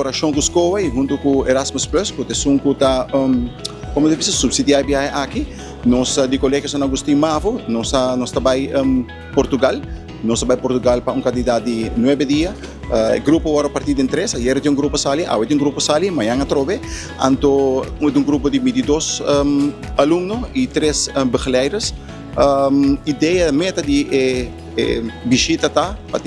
colaboração com a escola e junto com Erasmus Plus, que é como deve ser subsidiar a viagem aqui. Nós de colega São Agostinho Mavo, nós vai Portugal. Nós vai Portugal para candidato de 9 dias. Grupo agora partido em 3. Ayer tinha grupo sali, hoje tem grupo sali, amanhã a trove. Anto grupo de 22 alunos e 3 begeleiders. Ideia, meta de visita tá, para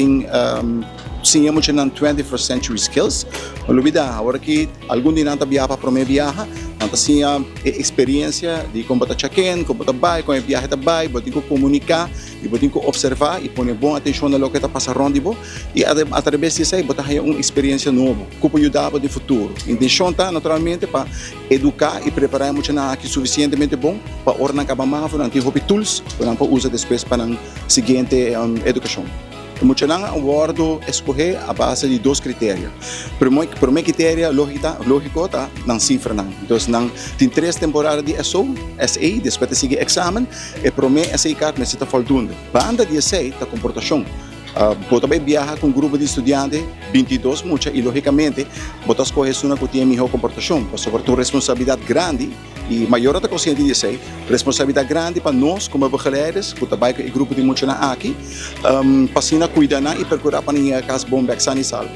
sim, é muito 21st century skills. Olvida, agora que algum dia não viaja para minha viagem, não assim a experiência de como está check-in, como está vai, como é viagem está vai, pode comunicar e pode observar e pôr boa atenção no que está passando e através disso aí pode ter uma experiência nova, que pode ajudar no futuro. A intenção está naturalmente para educar e preparar muito aqui suficientemente bom para ordenar cada mapa, não ter tools, para usar depois para a seguinte educação. Muito não abordo escolher a base de 2 critérios. Primeiro critério lógico tá na cifra não. Então tem 3 temporadas de SA, depois de seguir exame e primeiro essa carta necessita faltando. Banda de SA tá comportação. Bota vai viajar com um grupo de estudantes 22 mucha e logicamente bota escolher uma que tem melhor comportação, sobre uma responsabilidade grande e maior da consciência de sei, responsabilidade grande para nós como begeleiders, que também o grupo de mucha aqui, para cuidar e procurar para ninguém caso bom sano e salvo.